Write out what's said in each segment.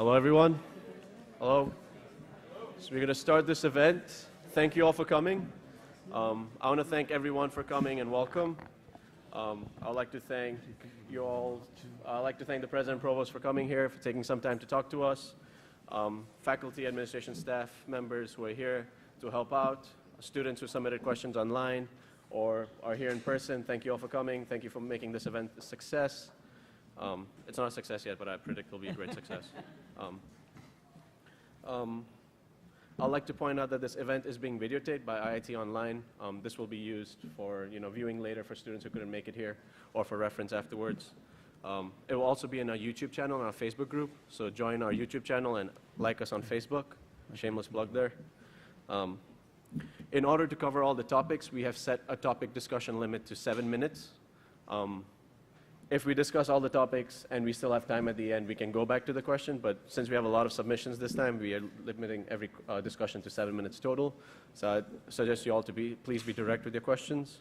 Hello, everyone. Hello. So we're going to start this event. Thank you all for coming. I want to thank everyone for coming and welcome. I'd like to thank you all. I'd like to thank the President and Provost for coming here, for taking some time to talk to us. Faculty, administration, staff members who are here to help out, students who submitted questions online or are here in person. Thank you all for coming. Thank you for making this event a success. It's not a success yet, but I predict it'll be a great success. I'd like to point out that this event is being videotaped by IIT Online. This will be used for viewing later for students who couldn't make it here or for reference afterwards. It will also be in our YouTube channel and our Facebook group, so join our YouTube channel and like us on Facebook. Shameless plug there. In order to cover all the topics, we have set a topic discussion limit to 7 minutes. If we discuss all the topics and we still have time at the end, we can go back to the question, but since we have a lot of submissions this time, we are limiting every discussion to 7 minutes total. So I suggest you all to please be direct with your questions.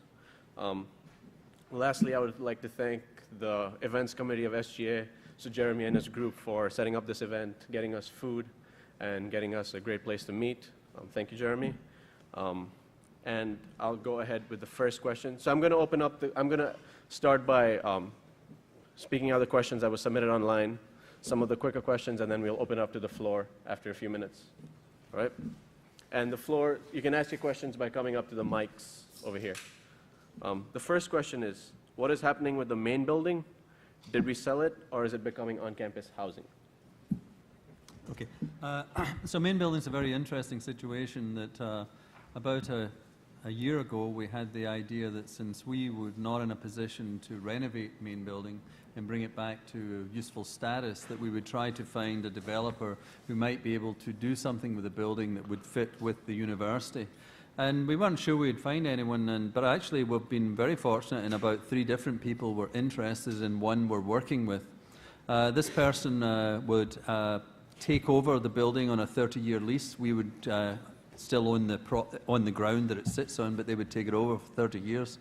Lastly, I would like to thank the events committee of SGA, so Jeremy and his group, for setting up this event, getting us food, and getting us a great place to meet. Thank you, Jeremy. And I'll go ahead with the first question. So I'm going to open up I'm going to start by speaking out the questions that were submitted online, some of the quicker questions, and then we'll open up to the floor after a few minutes. All right? And the floor, you can ask your questions by coming up to the mics over here. The first question is, what is happening with the main building? Did we sell it, or is it becoming on-campus housing? Okay. So main building is a very interesting situation that about a year ago we had the idea that since we were not in a position to renovate main building and bring it back to useful status, that we would try to find a developer who might be able to do something with the building that would fit with the university. And we weren't sure we'd find anyone, but actually we've been very fortunate, and about 3 different people were interested in one we're working with. This person would take over the building on a 30-year lease. We would still own the ground that it sits on, but they would take it over for 30 years.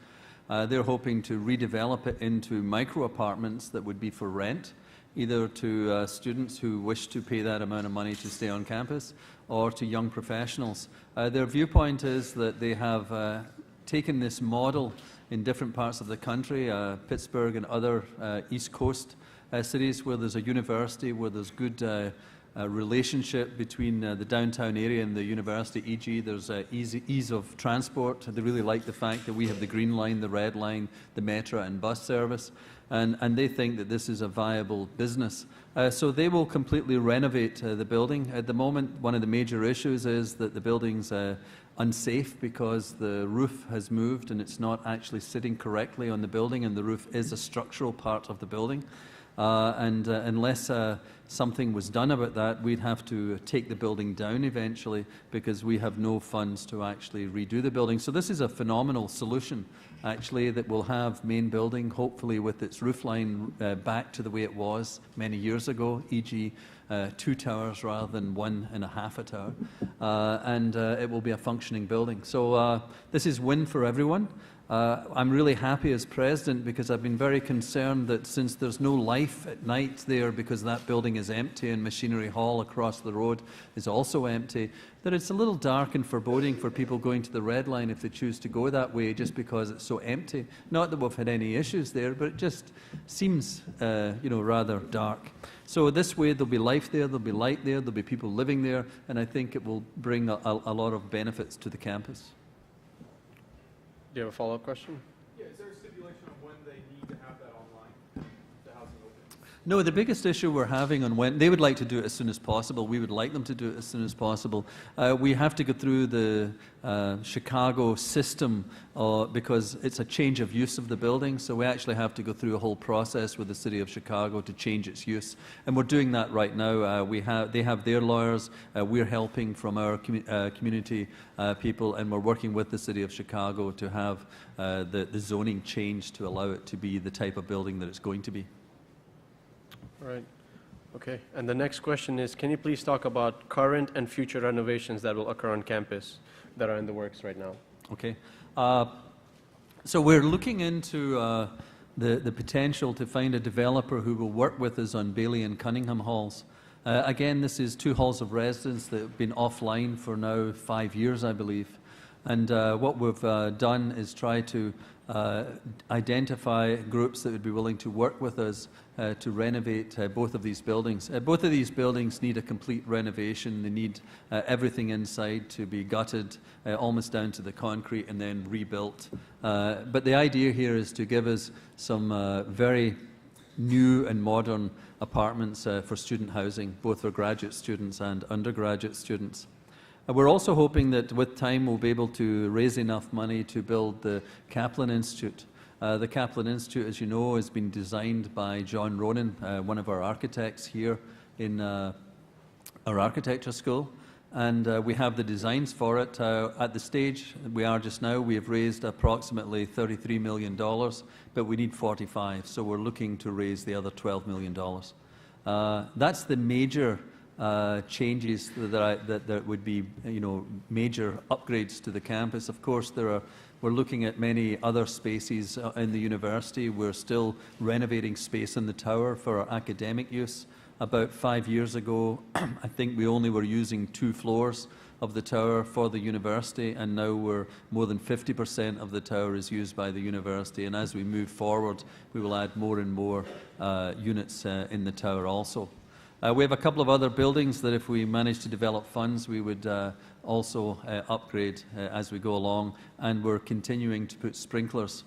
They're hoping to redevelop it into micro-apartments that would be for rent, either to students who wish to pay that amount of money to stay on campus, or to young professionals. Their viewpoint is that they have taken this model in different parts of the country, Pittsburgh and other East Coast cities where there's a university, where there's good relationship between the downtown area and the university, e.g. there's ease of transport. They really like the fact that we have the Green Line, the Red Line, the Metro and bus service, and they think that this is a viable business. So they will completely renovate the building. At the moment, one of the major issues is that the building's unsafe because the roof has moved and it's not actually sitting correctly on the building, and the roof is a structural part of the building. Unless something was done about that, we'd have to take the building down eventually, because we have no funds to actually redo the building. So this is a phenomenal solution, actually, that will have main building, hopefully with its roof line back to the way it was many years ago, e.g. 2 towers rather than 1.5 a tower, and it will be a functioning building. So this is win for everyone. I'm really happy as president, because I've been very concerned that since there's no life at night there because that building is empty and Machinery Hall across the road is also empty, that it's a little dark and foreboding for people going to the Red Line if they choose to go that way, just because it's so empty. Not that we've had any issues there, but it just seems rather dark. So this way there'll be life there, there'll be light there, there'll be people living there, and I think it will bring a lot of benefits to the campus. Do you have a follow-up question? Yeah, is there a stipulation on when they need to have that online, the housing open? No, the biggest issue we're having on when they would like to do it as soon as possible. We would like them to do it as soon as possible. We have to go through the Chicago system because it's a change of use of the building. So we actually have to go through a whole process with the City of Chicago to change its use, and we're doing that right now. They have their lawyers. We're helping from our community people, and we're working with the City of Chicago to have the zoning changed to allow it to be the type of building that it's going to be. All right. Okay. And the next question is, can you please talk about current and future renovations that will occur on campus that are in the works right now? Okay. So we're looking into the potential to find a developer who will work with us on Bailey and Cunningham halls. Again, this is 2 halls of residence that have been offline for now 5 years, I believe. And what we've done is try to identify groups that would be willing to work with us to renovate both of these buildings. Both of these buildings need a complete renovation. They need everything inside to be gutted almost down to the concrete and then rebuilt. But the idea here is to give us some very new and modern apartments for student housing, both for graduate students and undergraduate students. We're also hoping that with time we'll be able to raise enough money to build the Kaplan Institute. The Kaplan Institute, as you know, has been designed by John Ronan, one of our architects here in our architecture school. And we have the designs for it. At the stage we are just now, we have raised approximately $33 million, but we need 45, so we're looking to raise the other $12 million. That's the major changes that would be, major upgrades to the campus. Of course, we're looking at many other spaces in the university. We're still renovating space in the tower for our academic use. About 5 years ago, I think we only were using 2 floors of the tower for the university, and now more than 50% of the tower is used by the university. And as we move forward, we will add more and more units in the tower also. We have a couple of other buildings that if we manage to develop funds, we would also upgrade as we go along, and we're continuing to put sprinklers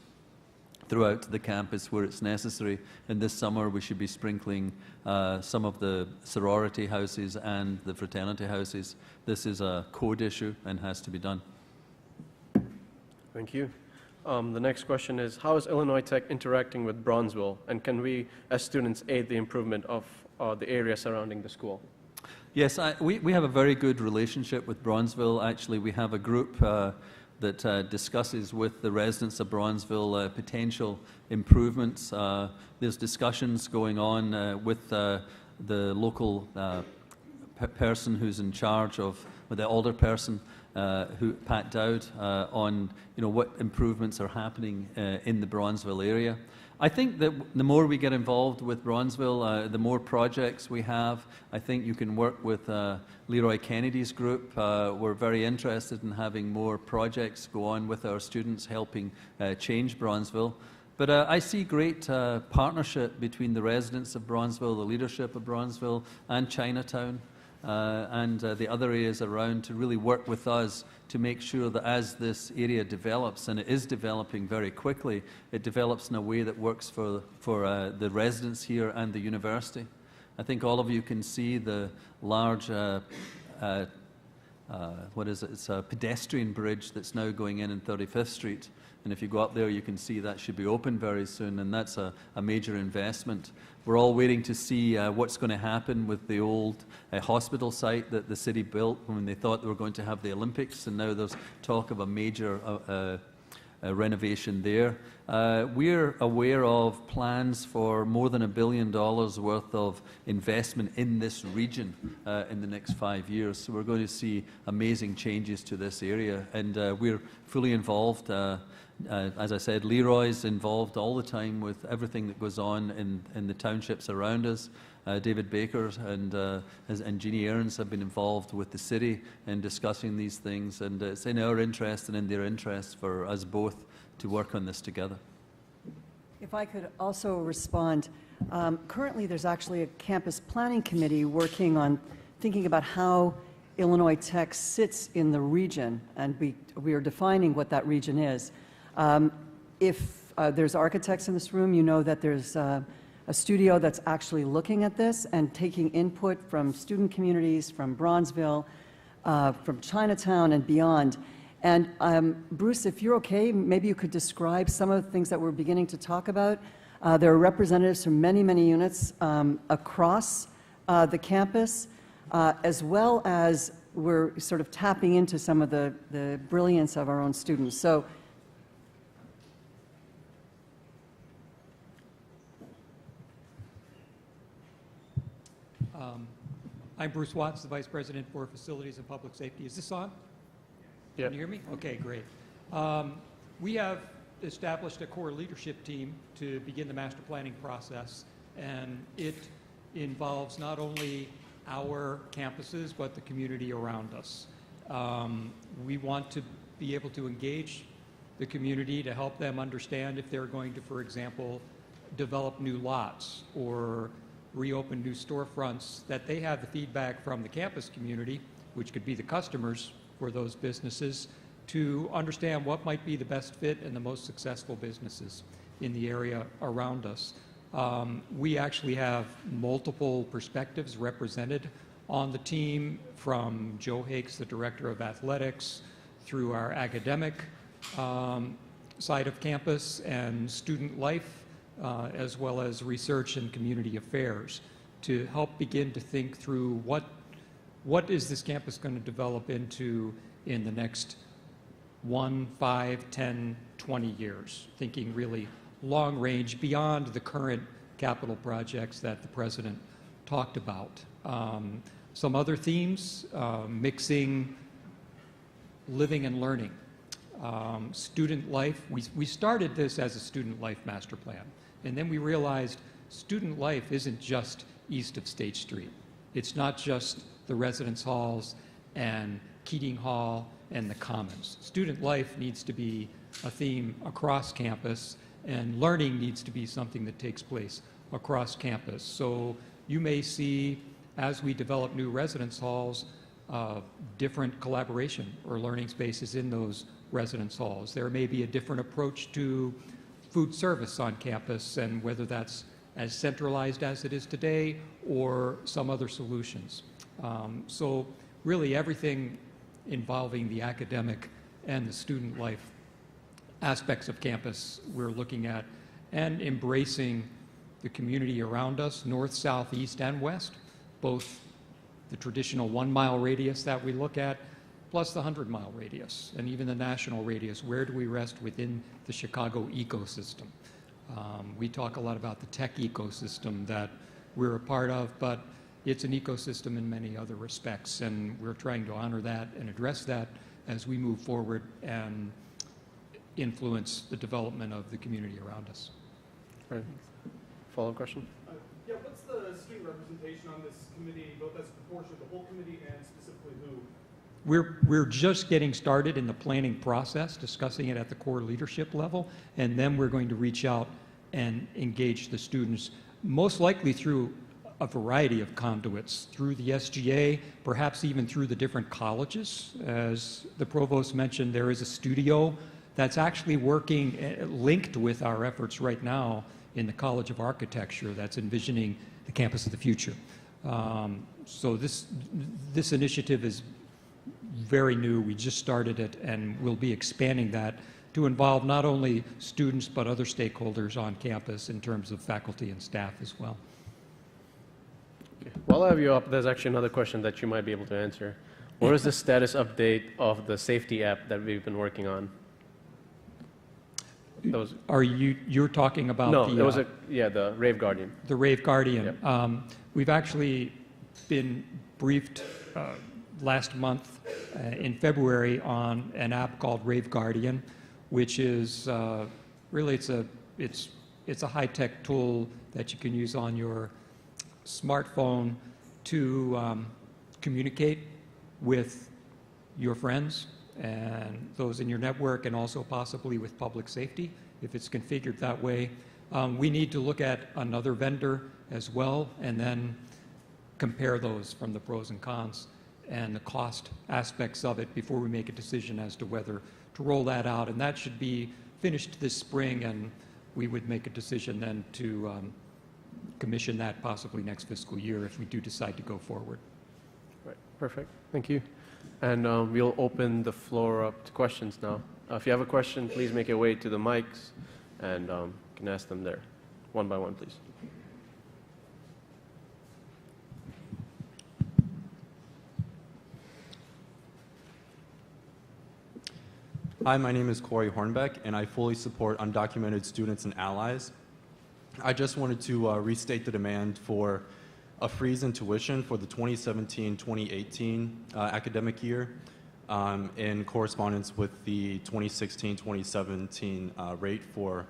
throughout the campus where it's necessary. And this summer we should be sprinkling some of the sorority houses and the fraternity houses. This is a code issue and has to be done. Thank you. The next question is, how is Illinois Tech interacting with Bronzeville, and can we as students aid the improvement of the area surrounding the school? Yes, we have a very good relationship with Bronzeville. Actually, we have a group that discusses with the residents of Bronzeville potential improvements. There's discussions going on with the local person who's in charge of, with the alderperson, Pat Dowd, on what improvements are happening in the Bronzeville area. I think that the more we get involved with Bronzeville, the more projects we have. I think you can work with Leroy Kennedy's group. We're very interested in having more projects go on with our students, helping change Bronzeville. But I see great partnership between the residents of Bronzeville, the leadership of Bronzeville, and Chinatown, and the other areas around, to really work with us to make sure that as this area develops, and it is developing very quickly, it develops in a way that works for the residents here and the university. I think all of you can see the large, what is it? It's a pedestrian bridge that's now going in 35th Street. And if you go up there, you can see that should be open very soon, and that's a major investment. We're all waiting to see what's going to happen with the old hospital site that the city built when they thought they were going to have the Olympics, and now there's talk of a major renovation there. We're aware of plans for more than $1 billion worth of investment in this region in the next 5 years. So we're going to see amazing changes to this area, and we're fully involved. As I said, Leroy's involved all the time with everything that goes on in the townships around us. David Baker and Jeannie Aarons have been involved with the city in discussing these things, and it's in our interest and in their interest for us both to work on this together. If I could also respond, currently there's actually a campus planning committee working on thinking about how Illinois Tech sits in the region, and we are defining what that region is. If there's architects in this room, you know that there's a studio that's actually looking at this and taking input from student communities, from Bronzeville, from Chinatown and beyond. And Bruce, if you're okay, maybe you could describe some of the things that we're beginning to talk about. There are representatives from many, many units across the campus, as well as we're sort of tapping into some of the brilliance of our own students. So. I'm Bruce Watts, the Vice President for Facilities and Public Safety. Is this on? Yeah. Can you hear me? Okay, great. We have established a core leadership team to begin the master planning process, and it involves not only our campuses, but the community around us. We want to be able to engage the community to help them understand if they're going to, for example, develop new lots or reopen new storefronts, that they have the feedback from the campus community, which could be the customers for those businesses, to understand what might be the best fit and the most successful businesses in the area around us. We actually have multiple perspectives represented on the team, from Joe Hakes, the Director of Athletics, through our academic side of campus and student life, as well as research and community affairs, to help begin to think through what is this campus going to develop into in the next 1, 5, 10, 20 years, thinking really long range beyond the current capital projects that the President talked about. Some other themes, mixing living and learning. Student life, we started this as a student life master plan, and then we realized student life isn't just east of State Street. It's not just the residence halls and Keating Hall and the Commons. Student life needs to be a theme across campus, and learning needs to be something that takes place across campus. So you may see, as we develop new residence halls, different collaboration or learning spaces in those residence halls. There may be a different approach to food service on campus, and whether that's as centralized as it is today or some other solutions. So really everything involving the academic and the student life aspects of campus we're looking at, and embracing the community around us, north, south, east, and west, both the traditional 1-mile radius that we look at, plus the 100-mile radius, and even the national radius. Where do we rest within the Chicago ecosystem? We talk a lot about the tech ecosystem that we're a part of, but it's an ecosystem in many other respects, and we're trying to honor that and address that as we move forward and influence the development of the community around us. Right. Follow-up question? Yeah, what's the student representation on this committee, both as a proportion of the whole committee and specifically who? We're just getting started in the planning process, discussing it at the core leadership level, and then we're going to reach out and engage the students, most likely through a variety of conduits, through the SGA, perhaps even through the different colleges. As the provost mentioned, there is a studio that's actually working, linked with our efforts right now in the College of Architecture, that's envisioning the campus of the future. So this initiative is very new. We just started it, and we'll be expanding that to involve not only students but other stakeholders on campus in terms of faculty and staff as well. Okay. While I have you up, there's actually another question that you might be able to answer. What is the status update of the safety app that we've been working on? Are you're talking about no, the... it was the Rave Guardian. The Rave Guardian. Yep. We've actually been briefed last month in February on an app called Rave Guardian, which is really it's a high-tech tool that you can use on your smartphone to communicate with your friends and those in your network, and also possibly with public safety if it's configured that way. We need to look at another vendor as well, and then compare those from the pros and cons and the cost aspects of it before we make a decision as to whether to roll that out. And that should be finished this spring, and we would make a decision then to commission that possibly next fiscal year if we do decide to go forward. Right. Perfect. Thank you. And we'll open the floor up to questions now. If you have a question, please make your way to the mics, and you can ask them there, one by one, please. Hi, my name is Corey Hornbeck, and I fully support undocumented students and allies. I just wanted to restate the demand for a freeze in tuition for the 2017-2018 academic year in correspondence with the 2016-2017 rate for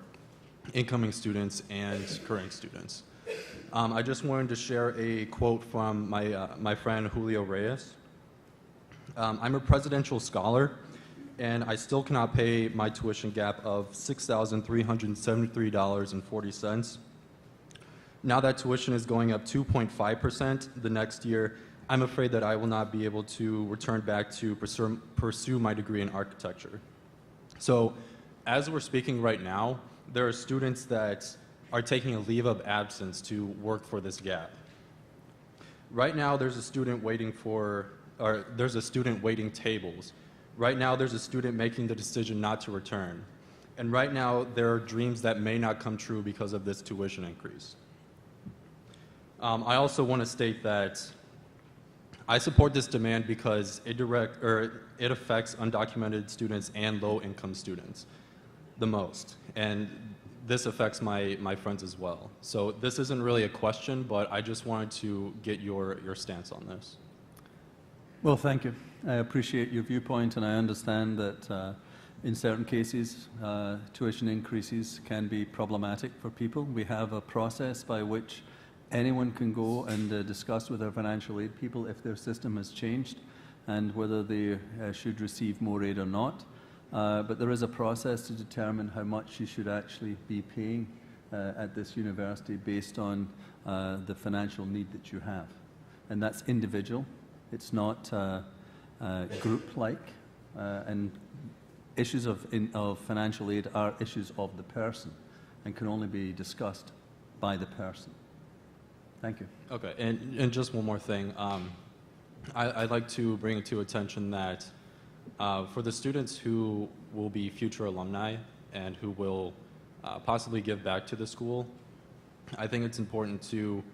incoming students and current students. I just wanted to share a quote from my friend Julio Reyes. I'm a presidential scholar, and I still cannot pay my tuition gap of $6,373.40. Now that tuition is going up 2.5% the next year, I'm afraid that I will not be able to return back to pursue my degree in architecture. So, as we're speaking right now, there are students that are taking a leave of absence to work for this gap. Right now, there's a student waiting tables. Right now, there's a student making the decision not to return. And right now, there are dreams that may not come true because of this tuition increase. I also want to state that I support this demand because it affects undocumented students and low-income students the most. And this affects my friends as well. So this isn't really a question, but I just wanted to get your stance on this. Well, thank you. I appreciate your viewpoint, and I understand that in certain cases, tuition increases can be problematic for people. We have a process by which anyone can go and discuss with our financial aid people if their system has changed and whether they should receive more aid or not. But there is a process to determine how much you should actually be paying at this university based on the financial need that you have. And that's individual. It's not group-like. And issues of financial aid are issues of the person and can only be discussed by the person. Thank you. Okay, and just one more thing. I'd like to bring it to attention that for the students who will be future alumni and who will possibly give back to the school, I think it's important to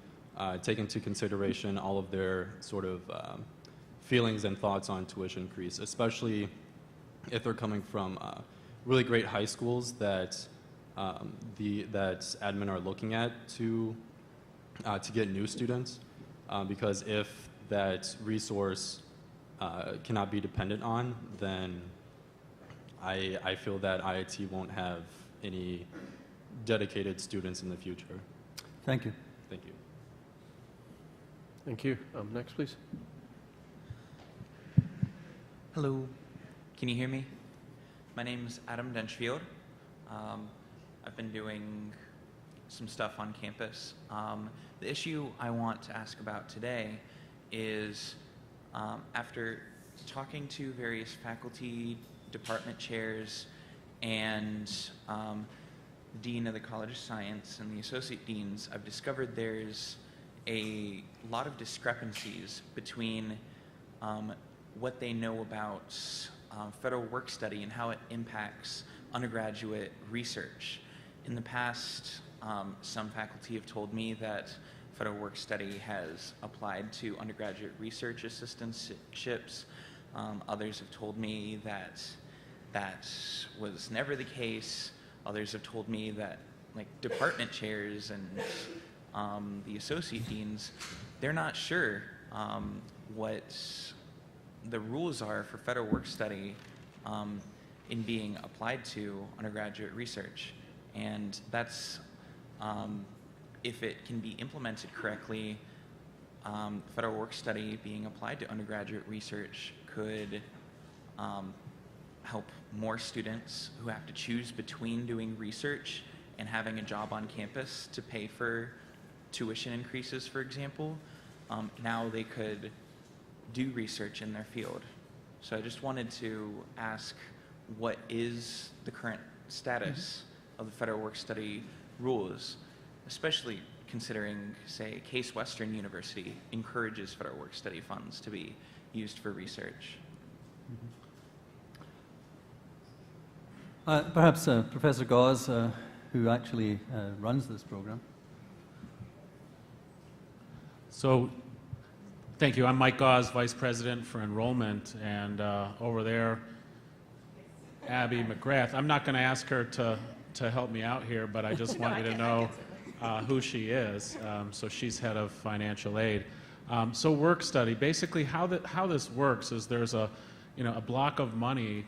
take into consideration all of their sort of feelings and thoughts on tuition increase, especially if they're coming from really great high schools that admin are looking at to get new students, because if that resource cannot be dependent on, then I feel that IIT won't have any dedicated students in the future. Thank you. Thank you. Thank you. Next, please. Hello, can you hear me? My name is Adam Denchfield. I've been doing some stuff on campus. The issue I want to ask about today is after talking to various faculty, department chairs, and the dean of the College of Science and the associate deans, I've discovered there's a lot of discrepancies between what they know about federal work study and how it impacts undergraduate research. In the past, some faculty have told me that federal work study has applied to undergraduate research assistantships. Others have told me that that was never the case. Others have told me that, like, department chairs and the associate deans, they're not sure what the rules are for federal work study in being applied to undergraduate research. And that's, if it can be implemented correctly, federal work study being applied to undergraduate research could help more students who have to choose between doing research and having a job on campus to pay for tuition increases, for example. Now they could do research in their field. So I just wanted to ask, what is the current status of the federal work study rules, especially considering, say, Case Western University encourages federal work study funds to be used for research? Perhaps Professor Gauze, who actually runs this program. So, thank you. I'm Mike Gauze, Vice President for Enrollment, and over there, Abby McGrath. I'm not going to ask her to help me out here, but I just want you to know who she is. So she's head of financial aid. So work study, basically how this works is there's a block of money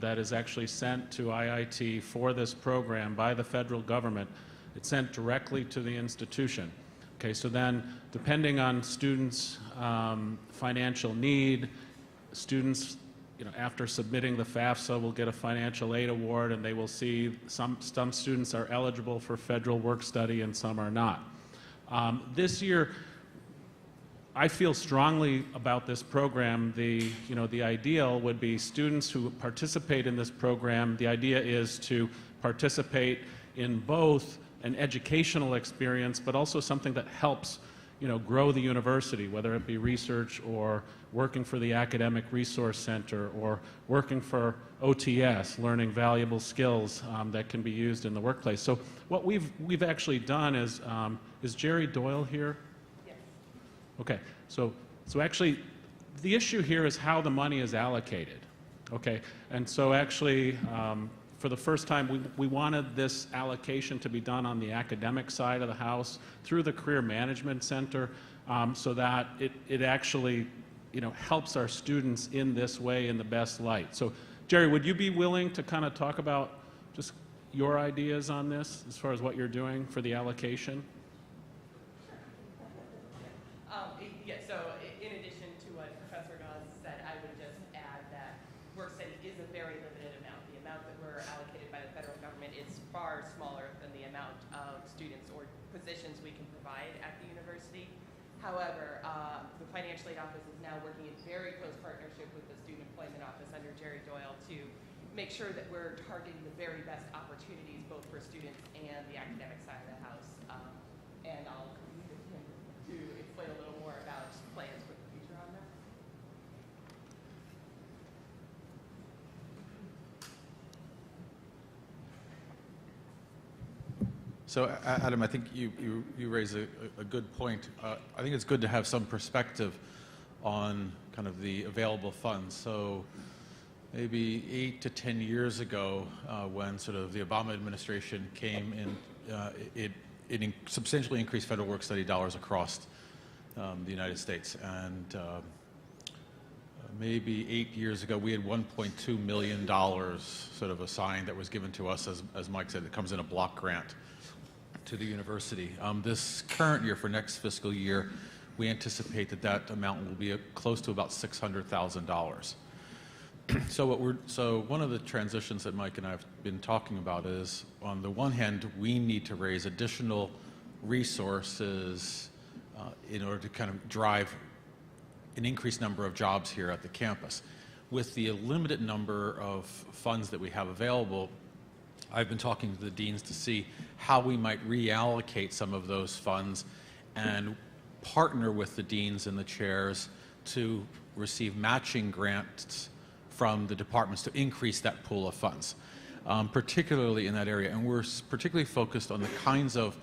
that is actually sent to IIT for this program by the federal government. It's sent directly to the institution. Okay, so then depending on students' financial need, students, after submitting the FAFSA will get a financial aid award, and they will see some students are eligible for federal work study and some are not. This year, I feel strongly about this program. The ideal would be students who participate in this program. The idea is to participate in both an educational experience, but also something that helps, grow the university, whether it be research or working for the Academic Resource Center or working for OTS, learning valuable skills that can be used in the workplace. So what we've actually done is Jerry Doyle here? Yes. Okay, so actually the issue here is how the money is allocated. Okay, and so actually for the first time we wanted this allocation to be done on the academic side of the house through the Career Management Center so that it actually helps our students in this way in the best light. So Jerry, would you be willing to kind of talk about just your ideas on this as far as what you're doing for the allocation? Yeah, so in addition to what Professor Gause said, I would just add that work study is a very limited amount. The amount that we're allocated by the federal government is far smaller than the amount of students or positions we can provide at the university. However, the Financial Aid Office is now working in very close partnership with the Student Employment Office under Jerry Doyle to make sure that we're targeting the very best opportunities both for students and the academic side of the house. And I'll leave it to him to explain a little more about plans for the future on that. So, Adam, I think you raise a good point. I think it's good to have some perspective on kind of the available funds. So maybe 8 to 10 years ago, when sort of the Obama administration came in, it substantially increased federal work study dollars across the United States. And maybe 8 years ago, we had $1.2 million sort of assigned that was given to us, as Mike said, it comes in a block grant to the university. This current year, for next fiscal year, we anticipate that amount will be close to about $600,000. So one of the transitions that Mike and I have been talking about is, on the one hand, we need to raise additional resources in order to kind of drive an increased number of jobs here at the campus. With the limited number of funds that we have available, I've been talking to the deans to see how we might reallocate some of those funds and partner with the deans and the chairs to receive matching grants from the departments to increase that pool of funds, particularly in that area. And we're particularly focused on the kinds of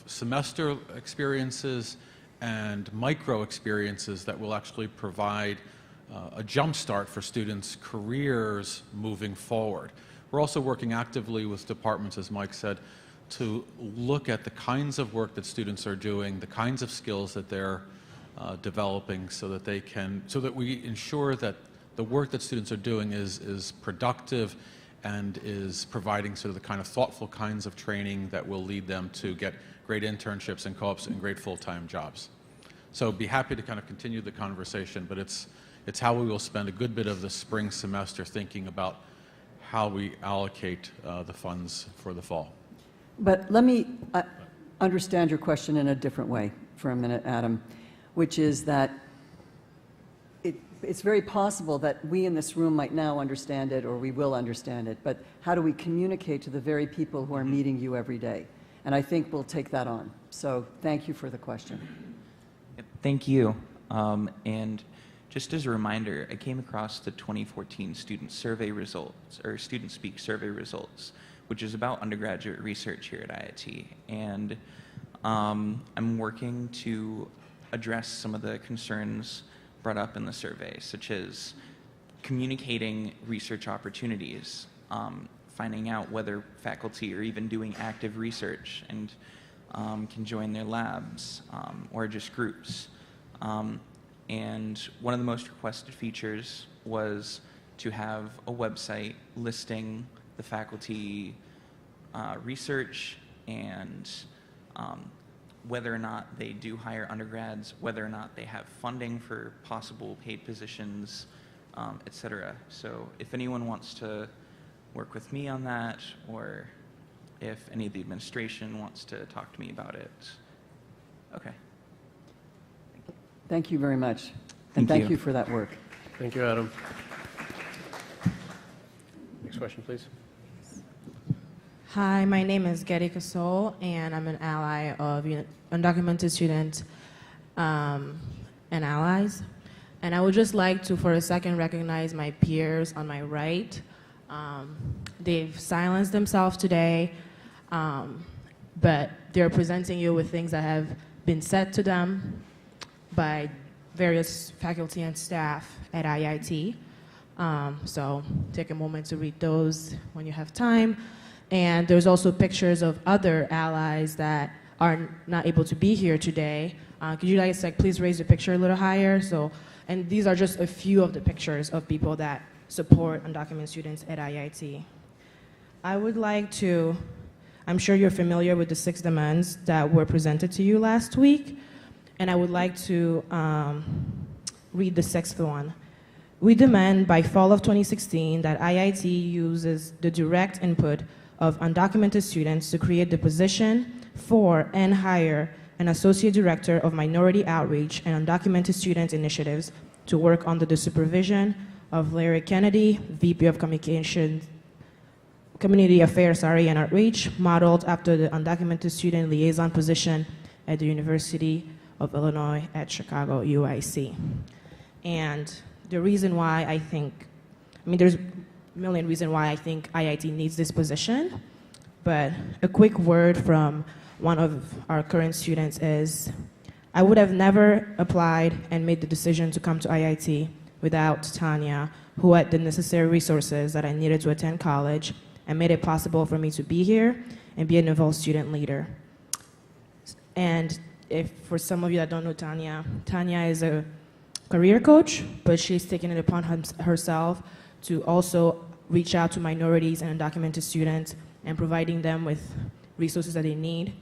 semester experiences and micro experiences that will actually provide a jump start for students' careers moving forward. We're also working actively with departments, as Mike said, to look at the kinds of work that students are doing, the kinds of skills that they're developing, so that we ensure that the work that students are doing is productive and is providing sort of the kind of thoughtful kinds of training that will lead them to get great internships and co-ops and great full-time jobs. So be happy to kind of continue the conversation, but it's how we will spend a good bit of the spring semester thinking about how we allocate the funds for the fall. But let me understand your question in a different way for a minute, Adam, which is that it's very possible that we in this room might now understand it, or we will understand it, but how do we communicate to the very people who are meeting you every day? And I think we'll take that on. So thank you for the question. Thank you. And just as a reminder, I came across the 2014 student survey results, or Student Speak survey results, which is about undergraduate research here at IIT. And I'm working to address some of the concerns brought up in the survey, such as communicating research opportunities, finding out whether faculty are even doing active research and can join their labs or just groups. And one of the most requested features was to have a website listing the faculty research and whether or not they do hire undergrads, whether or not they have funding for possible paid positions, et cetera. So if anyone wants to work with me on that, or if any of the administration wants to talk to me about it. Okay. Thank you very much. And thank you for that work. Thank you, Adam. Next question, please. Hi, my name is Getty Casol, and I'm an ally of Undocumented Students and Allies. And I would just like to, for a second, recognize my peers on my right. They've silenced themselves today, but they're presenting you with things that have been said to them by various faculty and staff at IIT. So take a moment to read those when you have time. And there's also pictures of other allies that are not able to be here today. Could you guys please raise the picture a little higher? And these are just a few of the pictures of people that support undocumented students at IIT. I would like to, I'm sure you're familiar with the 6 demands that were presented to you last week, and I would like to read the 6th one. We demand by fall of 2016 that IIT uses the direct input of undocumented students to create the position for and hire an associate director of minority outreach and undocumented student initiatives to work under the supervision of Larry Kennedy, VP of Community Affairs and Outreach, modeled after the undocumented student liaison position at the University of Illinois at Chicago, UIC. And the reason why I think, there's a million reasons why I think IIT needs this position, but a quick word from one of our current students is, I would have never applied and made the decision to come to IIT without Tanya, who had the necessary resources that I needed to attend college and made it possible for me to be here and be an involved student leader. And if for some of you that don't know Tanya, Tanya is a career coach, but she's taken it upon herself to also reach out to minorities and undocumented students and providing them with resources that they need.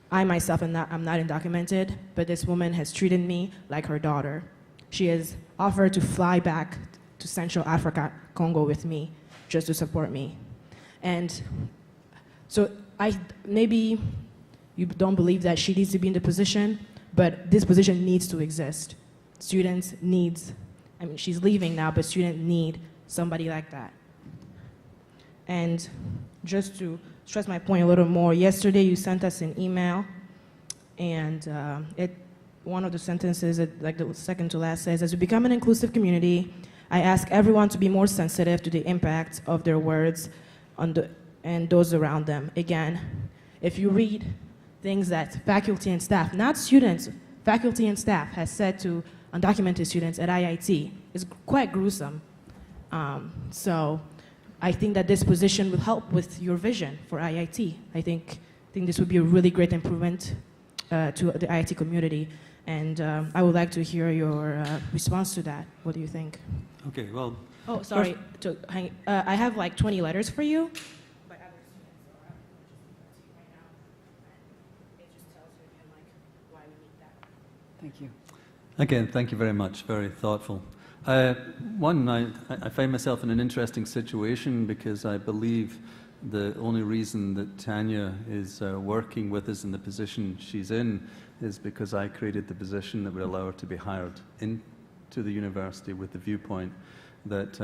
I myself I'm not undocumented, but this woman has treated me like her daughter. She has offered to fly back to Central Africa, Congo with me, just to support me. And so maybe you don't believe that she needs to be in the position, but this position needs to exist. Students needs, she's leaving now, but students need somebody like that. And just to stress my point a little more, yesterday you sent us an email, and one of the sentences, like the second to last, says, as we become an inclusive community, I ask everyone to be more sensitive to the impact of their words and those around them. Again, if you read things that faculty and staff, not students, faculty and staff has said to undocumented students at IIT, it's quite gruesome. So I think that this position will help with your vision for IIT. I think this would be a really great improvement to the IIT community. And I would like to hear your response to that. What do you think? Okay, well. Oh, sorry. I have like 20 letters for you. By other students, so I'm just right now. And it just tells you again, like, why we need that. Thank you. Again, thank you very much. Very thoughtful. One, I find myself in an interesting situation because I believe the only reason that Tanya is working with us in the position she's in is because I created the position that would allow her to be hired into the university with the viewpoint that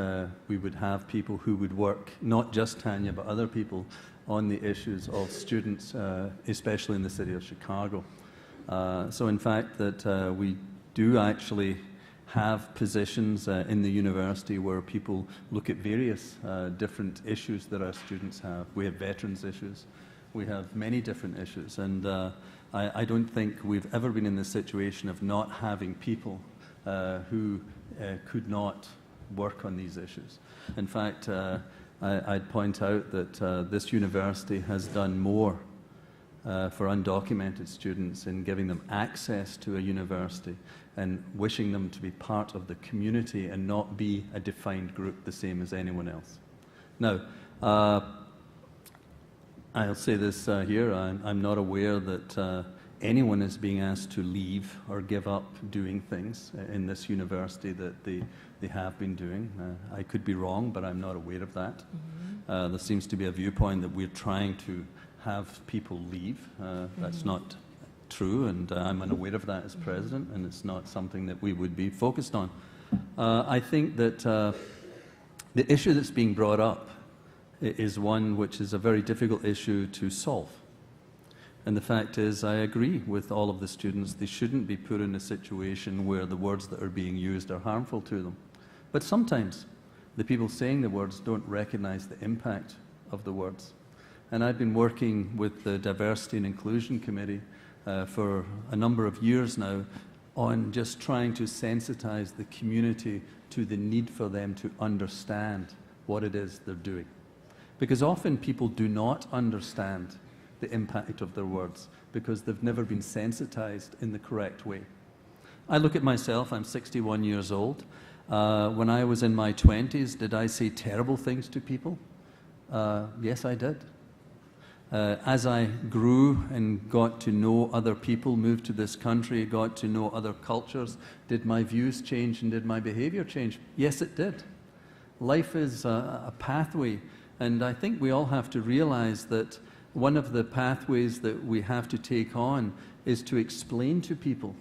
we would have people who would work, not just Tanya, but other people, on the issues of students, especially in the city of Chicago. So in fact that we do actually have positions in the university where people look at various different issues that our students have. We have veterans issues. We have many different issues. And I don't think we've ever been in the situation of not having people who could not work on these issues. In fact, I'd point out that this university has done more for undocumented students in giving them access to a university and wishing them to be part of the community and not be a defined group the same as anyone else. Now, I'll say this here, I'm not aware that anyone is being asked to leave or give up doing things in this university that they have been doing. I could be wrong, but I'm not aware of that. There seems to be a viewpoint that we're trying to have people leave. That's not true, and I'm unaware of that as president, and it's not something that we would be focused on. I think that the issue that's being brought up is one which is a very difficult issue to solve. And the fact is, I agree with all of the students, they shouldn't be put in a situation where the words that are being used are harmful to them. But sometimes the people saying the words don't recognize the impact of the words. And I've been working with the Diversity and Inclusion Committee for a number of years now on just trying to sensitize the community to the need for them to understand what it is they're doing. Because often people do not understand the impact of their words because they've never been sensitized in the correct way. I look at myself, I'm 61 years old. When I was in my 20s, did I say terrible things to people? Yes, I did. As I grew and got to know other people, moved to this country, got to know other cultures, did my views change and did my behavior change? Yes, it did. Life is a pathway, and I think we all have to realize that one of the pathways that we have to take on is to explain to people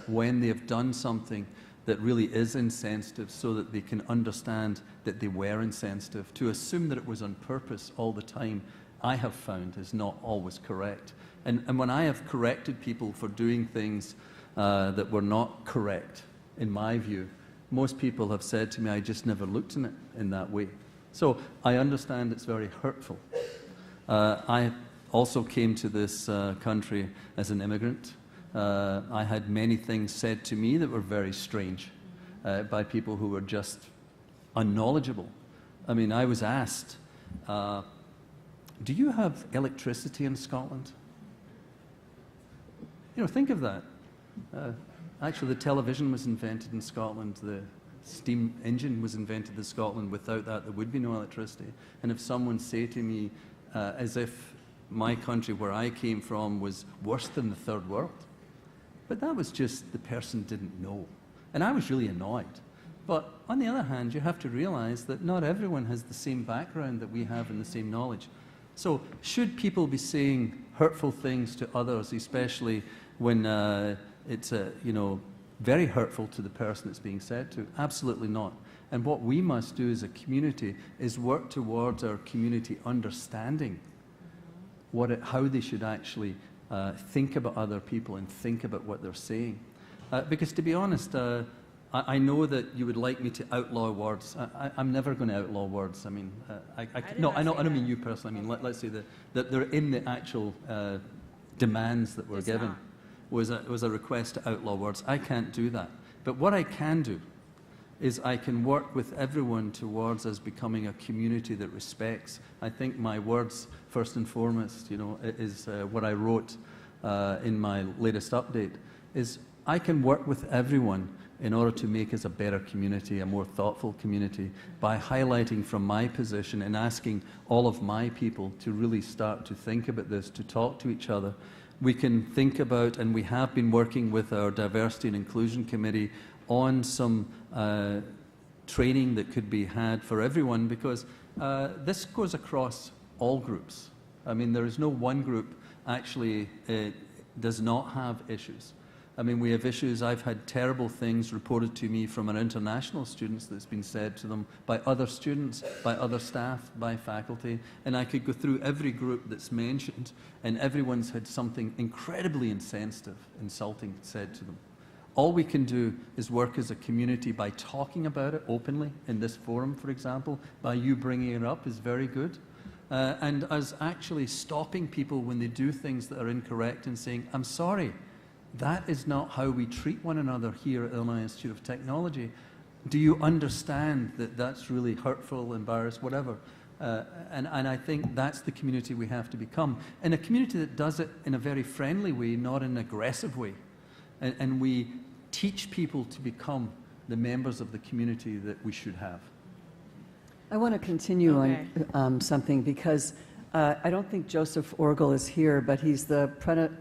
when they have done something that really is insensitive so that they can understand that they were insensitive. To assume that it was on purpose all the time, I have found, is not always correct. And when I have corrected people for doing things that were not correct, in my view, most people have said to me, I just never looked at it in that way. So I understand it's very hurtful. I also came to this country as an immigrant. I had many things said to me that were very strange by people who were just unknowledgeable. I mean, I was asked, do you have electricity in Scotland? You know, think of that. Actually, the television was invented in Scotland. The steam engine was invented in Scotland. Without that, there would be no electricity. And if someone say to me, as if my country where I came from was worse than the third world. But that was just the person didn't know. And I was really annoyed. But on the other hand, you have to realize that not everyone has the same background that we have and the same knowledge. So should people be saying hurtful things to others, especially when it's very hurtful to the person it's being said to? Absolutely not. And what we must do as a community is work towards our community understanding how they should actually think about other people and think about what they're saying. Because to be honest, I know that you would like me to outlaw words. I'm never going to outlaw words. I mean, I don't mean you personally. I mean, let's say that they're in the actual demands that were given. Was a request to outlaw words. I can't do that. But what I can do is I can work with everyone towards us becoming a community that respects. I think my words, first and foremost, is what I wrote in my latest update, is I can work with everyone in order to make us a better community, a more thoughtful community, by highlighting from my position and asking all of my people to really start to think about this, to talk to each other. We can think about, and we have been working with our Diversity and Inclusion Committee on some training that could be had for everyone, because this goes across all groups. I mean, there is no one group actually does not have issues. I mean, we have issues. I've had terrible things reported to me from our international students that's been said to them by other students, by other staff, by faculty, and I could go through every group that's mentioned, and everyone's had something incredibly insensitive, insulting said to them. All we can do is work as a community by talking about it openly in this forum, for example. By you bringing it up is very good. And us actually stopping people when they do things that are incorrect and saying, I'm sorry, that is not how we treat one another here at Illinois Institute of Technology. Do you understand that that's really hurtful, embarrassed, whatever? And I think that's the community we have to become. And a community that does it in a very friendly way, not in an aggressive way. And we teach people to become the members of the community that we should have. I want to continue on something, because I don't think Joseph Orgel is here, but he's the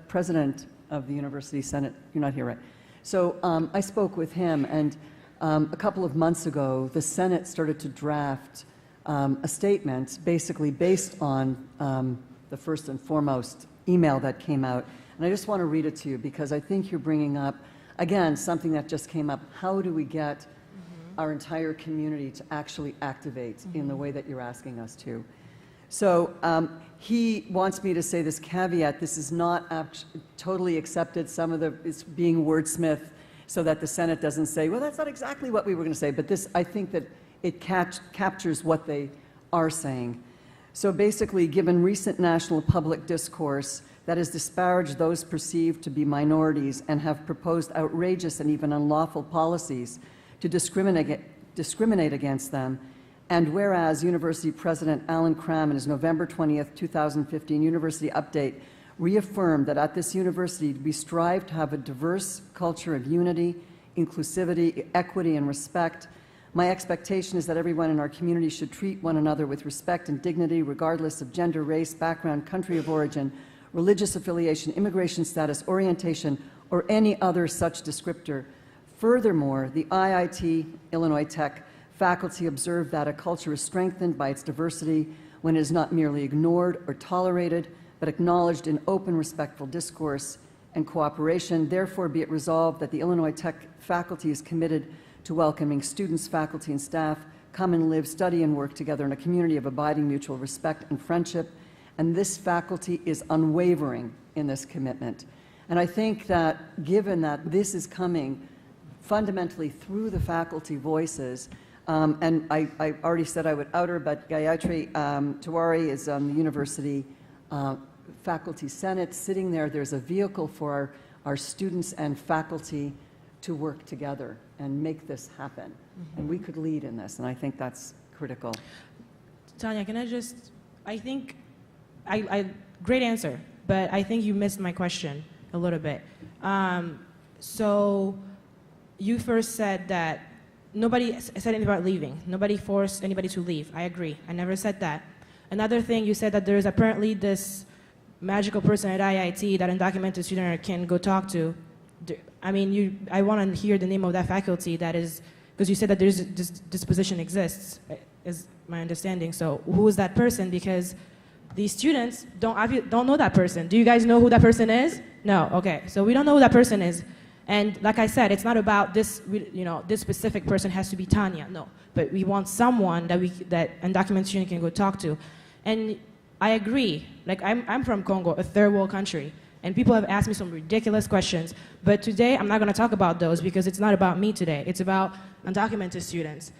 president of the University Senate. You're not here, right? So I spoke with him, and a couple of months ago, the Senate started to draft a statement basically based on the first and foremost email that came out. And I just want to read it to you because I think you're bringing up, again, something that just came up. How do we get our entire community to actually activate in the way that you're asking us to? So he wants me to say this caveat: this is not totally accepted. Some of it's being wordsmithed so that the Senate doesn't say, well, that's not exactly what we were going to say. But this, I think that it captures what they are saying. So basically, given recent national public discourse that has disparaged those perceived to be minorities and have proposed outrageous and even unlawful policies to discriminate against them, and whereas University President Alan Cram in his November 20th, 2015 University Update reaffirmed that at this university we strive to have a diverse culture of unity, inclusivity, equity, and respect, my expectation is that everyone in our community should treat one another with respect and dignity regardless of gender, race, background, country of origin, religious affiliation, immigration status, orientation, or any other such descriptor. Furthermore, the IIT Illinois Tech faculty observed that a culture is strengthened by its diversity when it is not merely ignored or tolerated, but acknowledged in open, respectful discourse and cooperation. Therefore, be it resolved that the Illinois Tech faculty is committed to welcoming students, faculty, and staff come and live, study, and work together in a community of abiding mutual respect and friendship. And this faculty is unwavering in this commitment. And I think that given that this is coming fundamentally through the faculty voices, and I already said I would out her, but Gayatri Tiwari is on the university faculty senate. Sitting there, there's a vehicle for our students and faculty to work together and make this happen. And we could lead in this, and I think that's critical. Tanya, can I just, I think, great answer, but I think you missed my question a little bit. So you first said that nobody said anything about leaving. Nobody forced anybody to leave. I agree. I never said that. Another thing, you said that there is apparently this magical person at IIT that undocumented student can go talk to. I mean, I want to hear the name of that faculty that is, because you said that this position exists, is my understanding. So who is that person? Because these students don't know that person. Do you guys know who that person is? No, okay. So we don't know who that person is. And like I said, it's not about this, this specific person has to be Tanya, no. But we want someone that undocumented student can go talk to. And I agree, like I'm from Congo, a third world country. And people have asked me some ridiculous questions. But today, I'm not going to talk about those because it's not about me today. It's about undocumented students.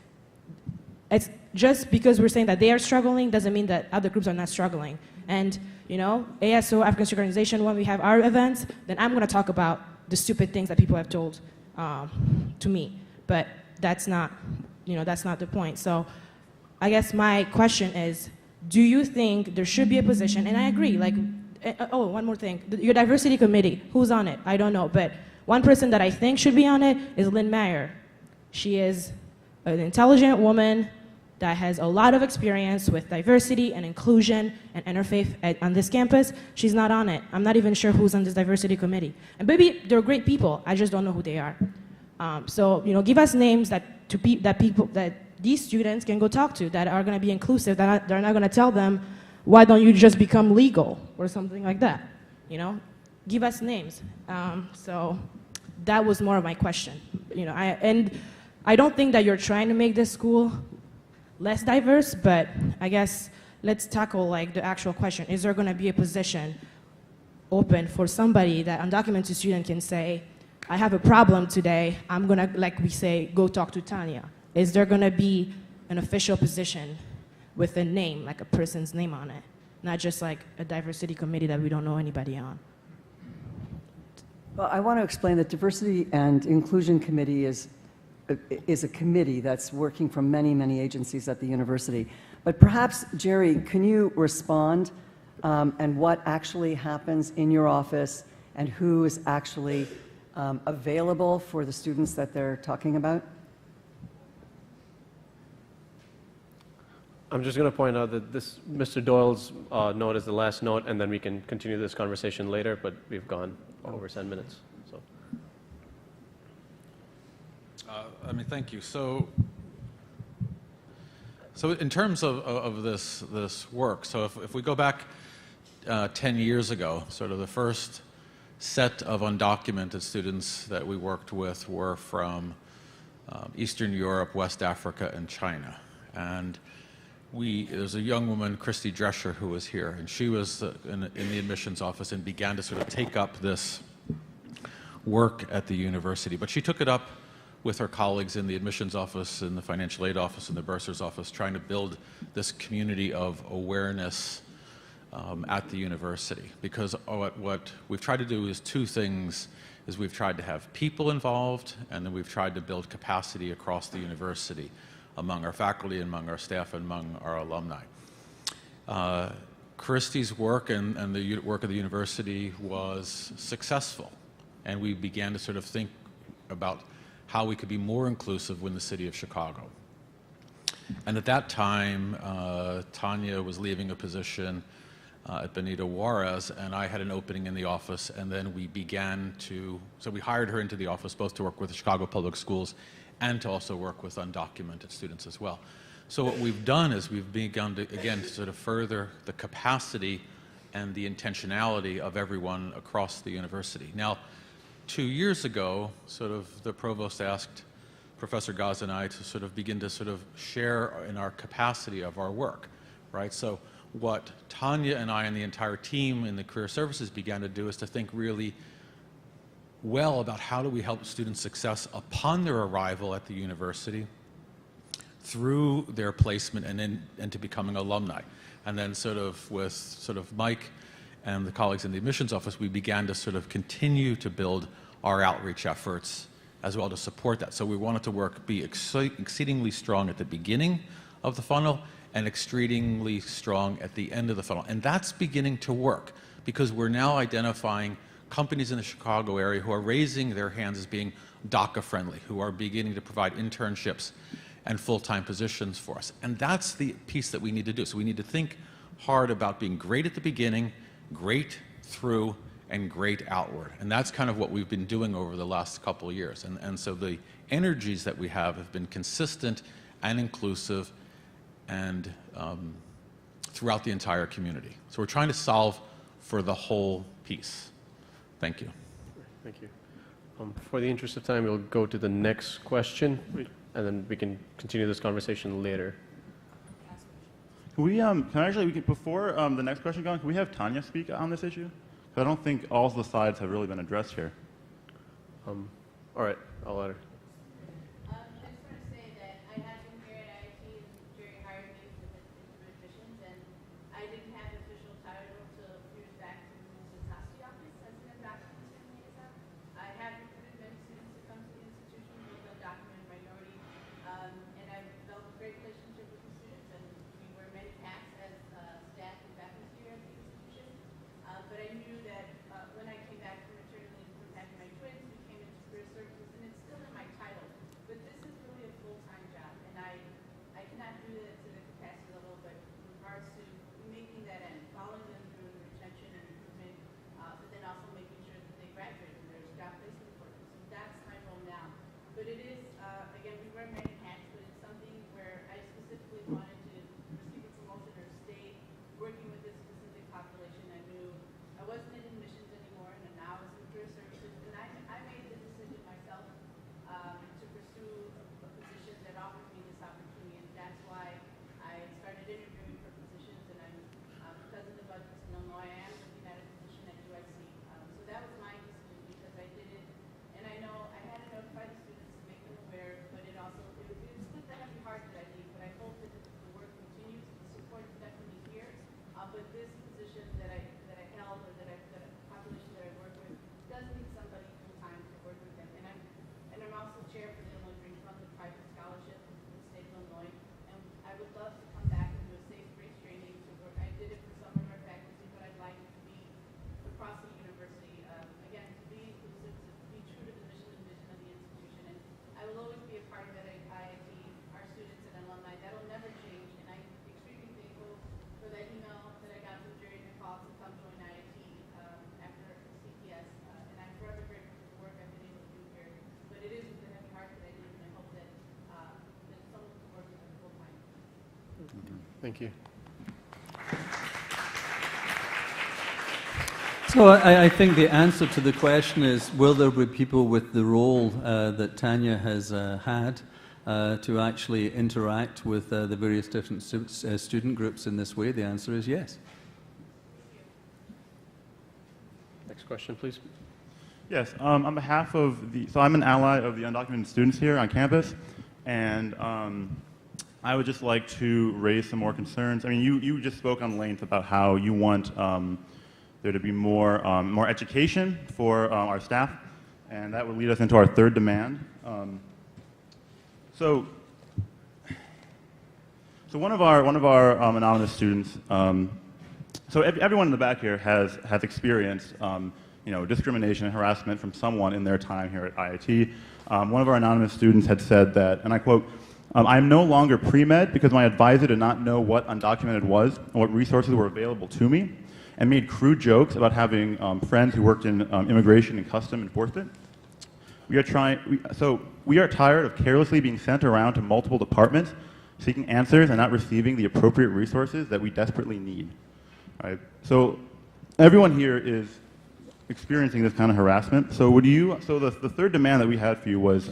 It's just because we're saying that they are struggling doesn't mean that other groups are not struggling. And, ASO, African Student Organization, when we have our events, then I'm going to talk about the stupid things that people have told to me. But that's not, that's not the point. So I guess my question is, do you think there should be a position, and I agree, like, oh, one more thing. Your diversity committee, who's on it? I don't know. But one person that I think should be on it is Lynn Meyer. She is an intelligent woman that has a lot of experience with diversity and inclusion and interfaith on this campus. She's not on it. I'm not even sure who's on this diversity committee. And maybe they're great people. I just don't know who they are. So, give us names that these students can go talk to that are going to be inclusive, that they're not going to tell them, why don't you just become legal or something like that? Give us names. So that was more of my question. And I don't think that you're trying to make this school less diverse, but I guess let's tackle like the actual question. Is there going to be a position open for somebody that undocumented student can say, I have a problem today, I'm going to, like we say, go talk to Tanya? Is there going to be an official position with a name, like a person's name on it, not just like a diversity committee that we don't know anybody on? Well, I want to explain that Diversity and Inclusion Committee is a committee that's working from many, many agencies at the university. But perhaps, Jerry, can you respond and what actually happens in your office and who is actually available for the students that they're talking about? I'm just going to point out that this Mr. Doyle's note is the last note, and then we can continue this conversation later, but we've gone over 10 minutes. So. Thank you. So in terms of this work, so if we go back 10 years ago, sort of the first set of undocumented students that we worked with were from Eastern Europe, West Africa, and China. And there's a young woman, Christy Drescher, who was here, and she was in the admissions office and began to sort of take up this work at the university. But she took it up with her colleagues in the admissions office, in the financial aid office, in the bursar's office, trying to build this community of awareness at the university. Because what we've tried to do is two things. Is we've tried to have people involved, and then we've tried to build capacity across the university among our faculty, among our staff, and among our alumni. Christie's work and the work of the university was successful, and we began to sort of think about how we could be more inclusive in the city of Chicago. And at that time, Tanya was leaving a position at Benito Juarez, and I had an opening in the office, and then we so we hired her into the office both to work with the Chicago Public Schools and to also work with undocumented students as well. So what we've done is we've begun to, again, sort of further the capacity and the intentionality of everyone across the university. Now, 2 years ago, sort of the provost asked Professor Gaz and I to sort of begin to sort of share in our capacity of our work, right? So what Tanya and I and the entire team in the career services began to do is to think really well about how do we help student success upon their arrival at the university, through their placement, and into becoming alumni. And then sort of with sort of Mike and the colleagues in the admissions office, we began to sort of continue to build our outreach efforts as well to support that. So we wanted to be exceedingly strong at the beginning of the funnel and exceedingly strong at the end of the funnel. And that's beginning to work because we're now identifying companies in the Chicago area who are raising their hands as being DACA friendly, who are beginning to provide internships and full-time positions for us. And that's the piece that we need to do. So we need to think hard about being great at the beginning, great through, and great outward. And that's kind of what we've been doing over the last couple of years. And so the energies that we have been consistent and inclusive and throughout the entire community. So we're trying to solve for the whole piece. Thank you. Thank you. For the interest of time, we'll go to the next question, and then we can continue this conversation later. Can we, before the next question goes, can we have Tanya speak on this issue? I don't think all of the sides have really been addressed here. All right, I'll let her. I just want to say that I have been here at IIT during hiring me into admissions, and I didn't have the official title till a few years back to the Tasti office as an undocumented liaison. I have recruited many students to come to the institution, both undocumented minority, and I've developed a great relationship with the students, and we wear many hats as staff and faculty here at the institution. But I knew that when I came back from maternity leave from having my twins, we came into career services, and it's still in my title. But this is really a full-time job, and I cannot do that to the capacity level, but in regards to making that end, following them through retention and improvement, but then also making sure that they graduate and there's job placement for them. So that's my role now. But it is, again, we wear many hats, but it's something where I specifically wanted to receive a promotion or stay working with this specific population. I knew I wasn't in admissions anymore, and now I was in career services, and I made the decision myself to pursue a position that offered me this opportunity, and that's why I started interviewing for positions, and because of the budgets in Illinois, I am looking at a position at UIC. So that was my decision because I did it, and I know I had to notify the students to make them Thank you. So I think the answer to the question is, will there be people with the role that Tanya has had to actually interact with the various different student groups in this way? The answer is yes. Next question, please. Yes, on behalf of so I'm an ally of the undocumented students here on campus, and I would just like to raise some more concerns. I mean, you just spoke on length about how you want there to be more education for our staff, and that would lead us into our third demand. So one of our anonymous students. So everyone in the back here has experienced discrimination and harassment from someone in their time here at IIT. One of our anonymous students had said that, and I quote, "I am no longer pre-med because my advisor did not know what undocumented was and what resources were available to me, and made crude jokes about having friends who worked in immigration and custom enforcement. We are tired of carelessly being sent around to multiple departments, seeking answers and not receiving the appropriate resources that we desperately need." Right? So everyone here is experiencing this kind of harassment. So the third demand that we had for you was,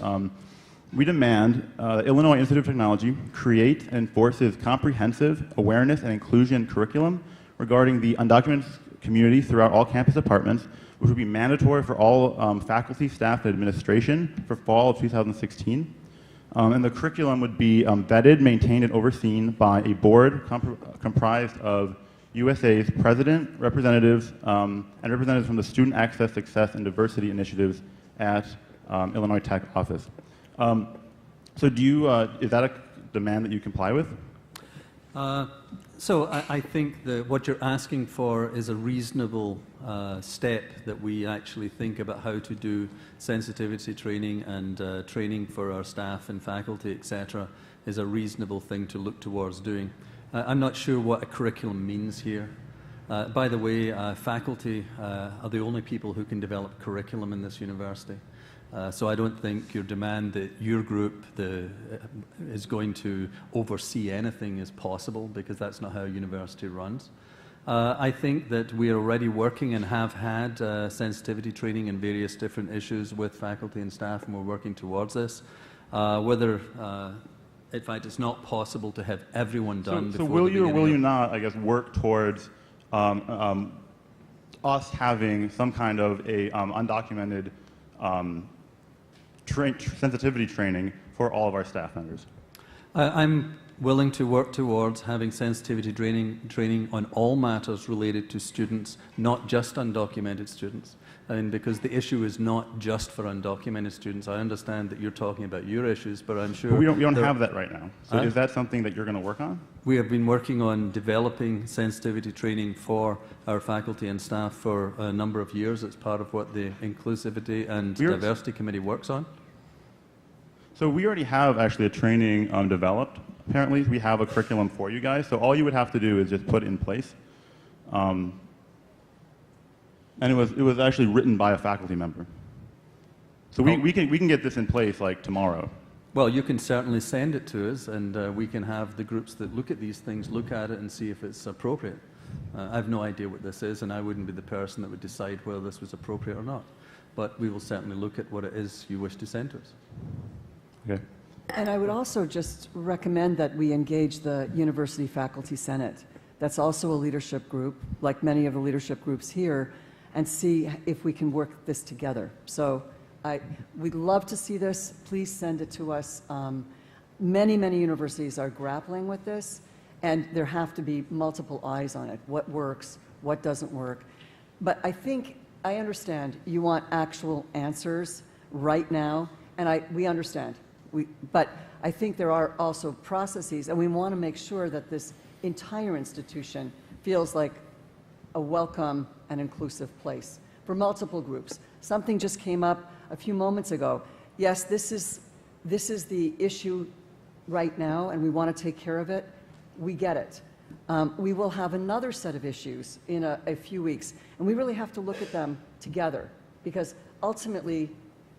we demand that Illinois Institute of Technology create and enforces comprehensive awareness and inclusion curriculum regarding the undocumented community throughout all campus departments, which would be mandatory for all faculty, staff, and administration for fall of 2016. And the curriculum would be vetted, maintained, and overseen by a board comprised of USA's president, representatives, and representatives from the Student Access, Success, and Diversity Initiatives at Illinois Tech office. So is that a demand that you comply with? So I think that what you're asking for is a reasonable step that we actually think about how to do sensitivity training and training for our staff and faculty, etc., is a reasonable thing to look towards doing. I'm not sure what a curriculum means here. By the way, faculty are the only people who can develop curriculum in this university. So I don't think your demand that your group is going to oversee anything is possible, because that's not how a university runs. I think that we are already working and have had sensitivity training in various different issues with faculty and staff, and we're working towards this. In fact, it's not possible to have everyone done before So will you or will you not, I guess, work towards us having some kind of a undocumented sensitivity training for all of our staff members? I'm willing to work towards having sensitivity training on all matters related to students, not just undocumented students. Because the issue is not just for undocumented students. I understand that you're talking about your issues, but I'm sure... But we don't have that right now. So is that something that you're going to work on? We have been working on developing sensitivity training for our faculty and staff for a number of years. It's part of what the Inclusivity and Diversity Committee works on. So we already have actually a training developed. Apparently, we have a curriculum for you guys. So all you would have to do is just put it in place. And it was actually written by a faculty member. So we can get this in place like tomorrow. Well, you can certainly send it to us, and we can have the groups that look at these things look at it and see if it's appropriate. I have no idea what this is, and I wouldn't be the person that would decide whether this was appropriate or not. But we will certainly look at what it is you wish to send to us. Okay. And I would also just recommend that we engage the University Faculty Senate. That's also a leadership group, like many of the leadership groups here, and see if we can work this together. So we'd love to see this. Please send it to us. Many, many universities are grappling with this, and there have to be multiple eyes on it. What works, what doesn't work. But I understand you want actual answers right now, and we understand. But I think there are also processes, and we want to make sure that this entire institution feels like a welcome and inclusive place for multiple groups. Something just came up a few moments ago. Yes, this is the issue right now, and we want to take care of it. We get it. We will have another set of issues in a few weeks, and we really have to look at them together, because ultimately,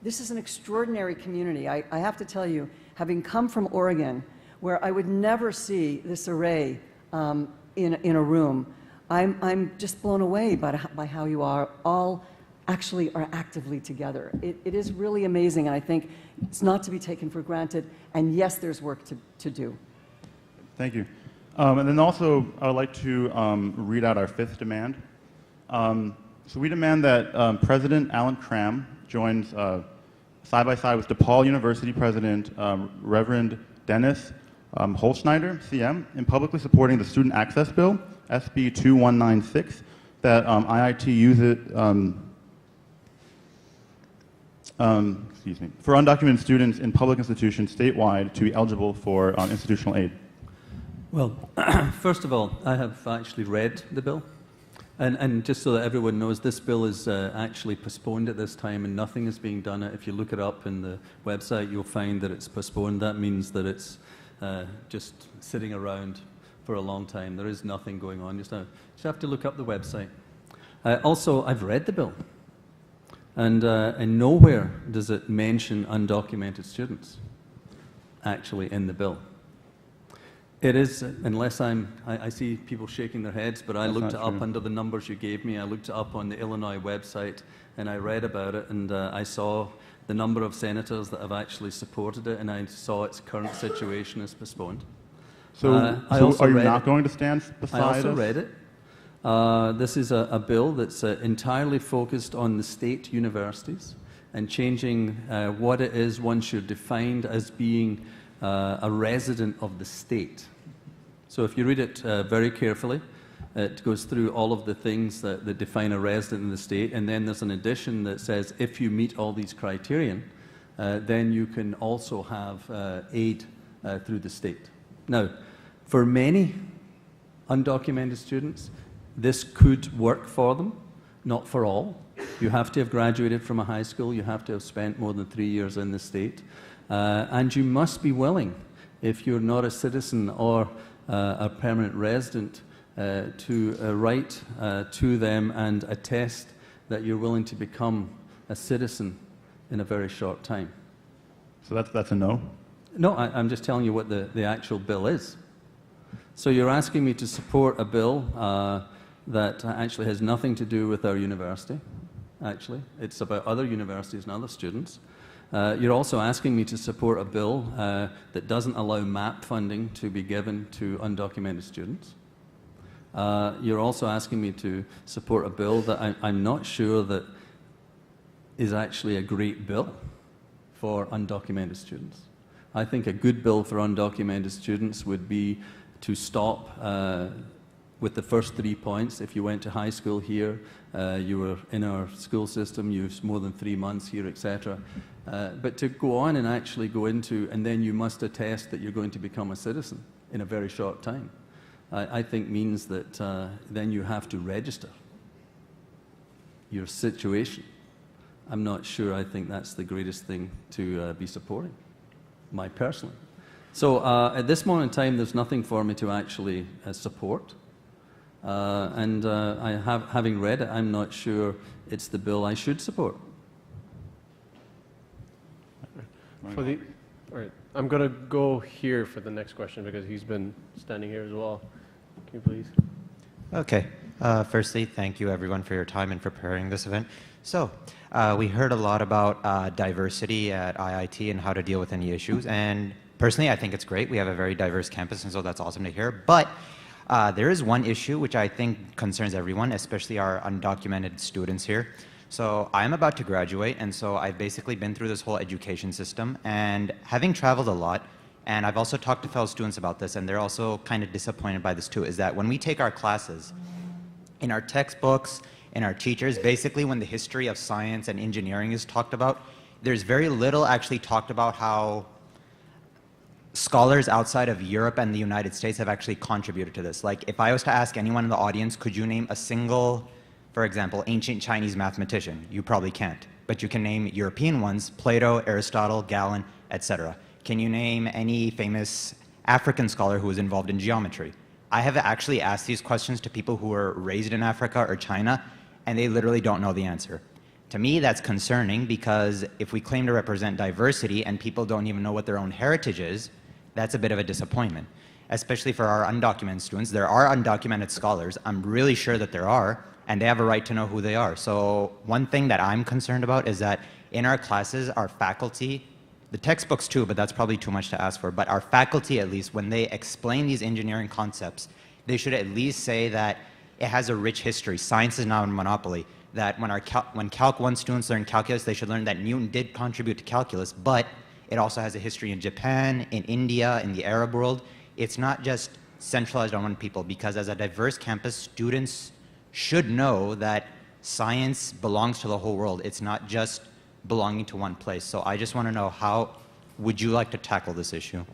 this is an extraordinary community. I have to tell you, having come from Oregon, where I would never see this array in a room. I'm just blown away by how you are all actually are actively together. It is really amazing, and I think it's not to be taken for granted, and yes, there's work to do. Thank you. And then also, I would like to read out our fifth demand. So we demand that President Alan Cram joins side by side with DePaul University President Reverend Dennis Holschneider, CM, in publicly supporting the Student Access Bill, SB 2196, that IIT uses for undocumented students in public institutions statewide to be eligible for institutional aid. Well, first of all, I have actually read the bill. And just so that everyone knows, this bill is actually postponed at this time and nothing is being done. If you look it up in the website, you'll find that it's postponed. That means that it's just sitting around for a long time. There is nothing going on just now. You just have to look up the website. Also, I've read the bill. And nowhere does it mention undocumented students, actually, in the bill. It is, unless I see people shaking their heads, but I looked it up under the numbers you gave me. I looked it up on the Illinois website, and I read about it, and I saw the number of senators that have actually supported it, and I saw its current situation is postponed. So are you not going to stand beside us? I also read it. This is a bill that's entirely focused on the state universities and changing what it is one should define as being a resident of the state. So if you read it very carefully, it goes through all of the things that define a resident in the state, and then there's an addition that says if you meet all these criterion, then you can also have aid through the state. Now, for many undocumented students, this could work for them, not for all. You have to have graduated from a high school, you have to have spent more than 3 years in the state, and you must be willing, if you're not a citizen or a permanent resident, to write to them and attest that you're willing to become a citizen in a very short time. So that's a no? No, I'm just telling you what the actual bill is. So you're asking me to support a bill that actually has nothing to do with our university, actually. It's about other universities and other students. You're also asking me to support a bill that doesn't allow MAP funding to be given to undocumented students. You're also asking me to support a bill that I'm not sure that is actually a great bill for undocumented students. I think a good bill for undocumented students would be to stop with the first 3 points. If you went to high school here, you were in our school system, you have more than 3 months here, etc. But to go on and actually go into, and then you must attest that you're going to become a citizen in a very short time, I think means that then you have to register your situation. I'm not sure I think that's the greatest thing to be supporting, personally. So at this moment in time, there's nothing for me to actually support. Having read it, I'm not sure it's the bill I should support. All right, I'm going to go here for the next question because he's been standing here as well. Can you please? Okay. Firstly, thank you everyone for your time in preparing this event. So, we heard a lot about diversity at IIT and how to deal with any issues, and personally I think it's great. We have a very diverse campus, and so that's awesome to hear. But there is one issue which I think concerns everyone, especially our undocumented students here. So I'm about to graduate, and so I've basically been through this whole education system, and having traveled a lot, and I've also talked to fellow students about this, and they're also kind of disappointed by this too, is that when we take our classes, in our textbooks, in our teachers, basically when the history of science and engineering is talked about, there's very little actually talked about how scholars outside of Europe and the United States have actually contributed to this. Like, if I was to ask anyone in the audience, could you name a single, for example, ancient Chinese mathematician? You probably can't. But you can name European ones, Plato, Aristotle, Galen, etc. Can you name any famous African scholar who was involved in geometry? I have actually asked these questions to people who were raised in Africa or China, and they literally don't know the answer. To me, that's concerning, because if we claim to represent diversity and people don't even know what their own heritage is, that's a bit of a disappointment. especially for our undocumented students. There are undocumented scholars. I'm really sure that there are, and they have a right to know who they are. So one thing that I'm concerned about is that in our classes, our faculty, the textbooks too, but that's probably too much to ask for, but our faculty at least, when they explain these engineering concepts, they should at least say that it has a rich history. Science is not a monopoly. That when Calc 1 students learn calculus, they should learn that Newton did contribute to calculus, but it also has a history in Japan, in India, in the Arab world. It's not just centralized on one people, because as a diverse campus, students should know that science belongs to the whole world. It's not just belonging to one place. So I just want to know, how would you like to tackle this issue?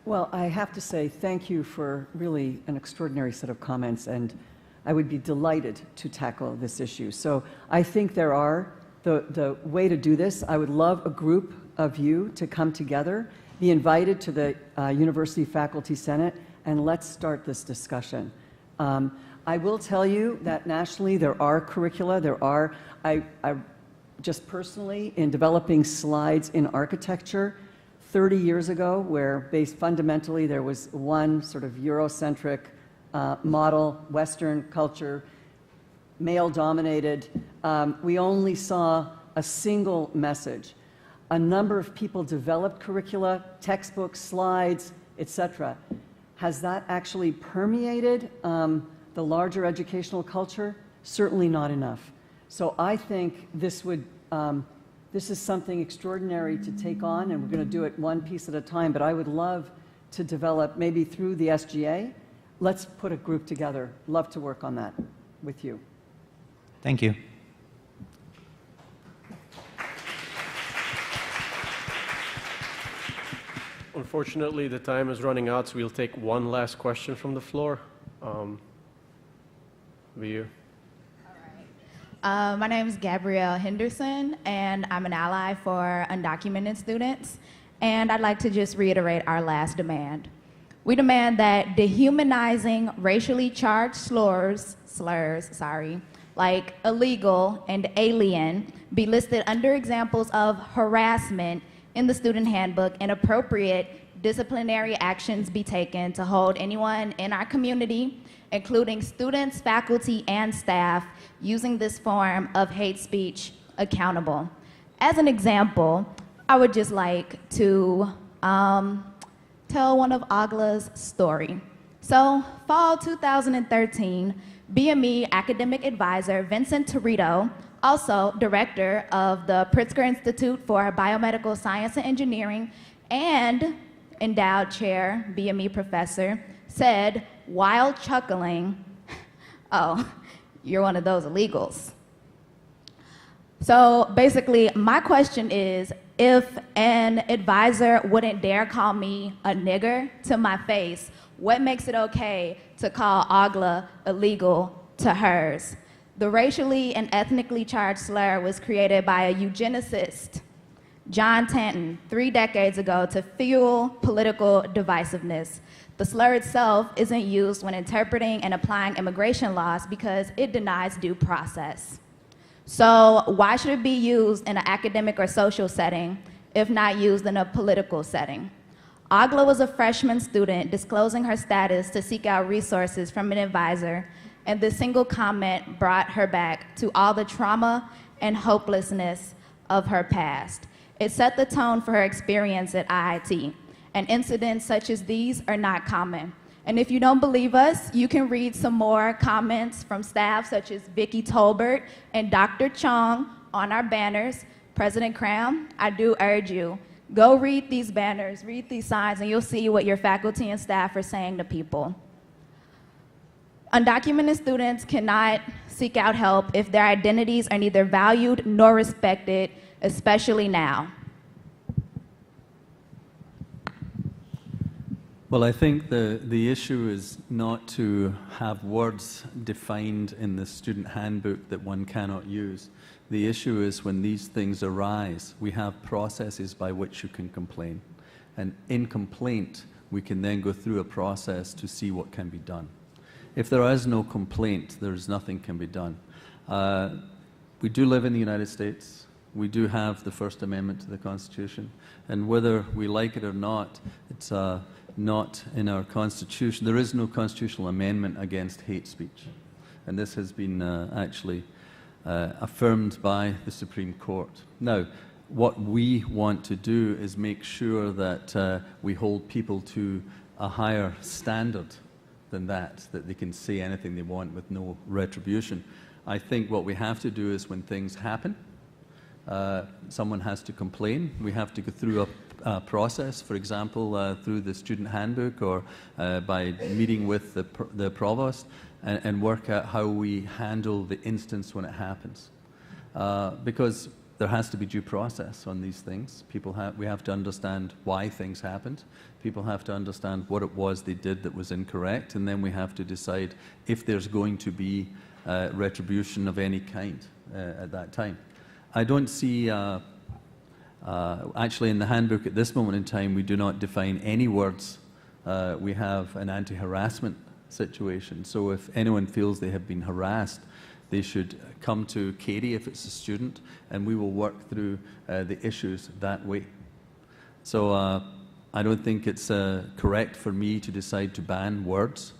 Well, I have to say thank you for really an extraordinary set of comments, and I would be delighted to tackle this issue. So I think there are the way to do this. I would love a group of you to come together, be invited to the University Faculty Senate, and let's start this discussion. I will tell you that nationally there are curricula. I just personally, in developing slides in architecture 30 years ago, where based fundamentally there was one sort of Eurocentric model, Western culture, male-dominated. We only saw a single message. A number of people developed curricula, textbooks, slides, etc. Has that actually permeated the larger educational culture? Certainly not enough. So I think this is something extraordinary to take on, and we're going to do it one piece at a time, but I would love to develop, maybe through the SGA, let's put a group together. Love to work on that with you. Thank you. Unfortunately, the time is running out, so we'll take one last question from the floor. You. My name is Gabrielle Henderson, and I'm an ally for undocumented students. And I'd like to just reiterate our last demand. We demand that dehumanizing racially charged slurs, like illegal and alien, be listed under examples of harassment in the student handbook, and appropriate disciplinary actions be taken to hold anyone in our community, including students, faculty, and staff, using this form of hate speech accountable. As an example, I would just like to tell one of Agla's story. So, fall 2013, BME academic advisor Vincent Torito, also director of the Pritzker Institute for Biomedical Science and Engineering and endowed chair, BME professor, said, while chuckling, "Oh, you're one of those illegals." So basically, my question is, if an advisor wouldn't dare call me a nigger to my face, what makes it okay to call Agla illegal to hers? The racially and ethnically charged slur was created by a eugenicist, John Tanton, 3 decades ago to fuel political divisiveness. The slur itself isn't used when interpreting and applying immigration laws because it denies due process. So why should it be used in an academic or social setting if not used in a political setting? Agla was a freshman student disclosing her status to seek out resources from an advisor, and this single comment brought her back to all the trauma and hopelessness of her past. It set the tone for her experience at IIT, and incidents such as these are not common. And if you don't believe us, you can read some more comments from staff such as Vicky Tolbert and Dr. Chong on our banners. President Cram, I do urge you, go read these banners, read these signs, and you'll see what your faculty and staff are saying to people. Undocumented students cannot seek out help if their identities are neither valued nor respected, especially now. Well, I think the issue is not to have words defined in the student handbook that one cannot use. The issue is when these things arise, we have processes by which you can complain. And in complaint, we can then go through a process to see what can be done. If there is no complaint, there's nothing can be done. We do live in the United States. we do have the First Amendment to the Constitution, and whether we like it or not, it's not in our Constitution. There is no constitutional amendment against hate speech, and this has been actually affirmed by the Supreme Court. Now, what we want to do is make sure that we hold people to a higher standard than that they can say anything they want with no retribution. I think what we have to do is when things happen, someone has to complain. We have to go through a process, for example, through the student handbook or by meeting with the provost and work out how we handle the instance when it happens. Because there has to be due process on these things. We have to understand why things happened. People have to understand what it was they did that was incorrect, and then we have to decide if there's going to be retribution of any kind at that time. I don't see, actually in the handbook at this moment in time, we do not define any words. We have an anti-harassment situation. So if anyone feels they have been harassed, they should come to Katie if it's a student, and we will work through the issues that way. So I don't think it's correct for me to decide to ban words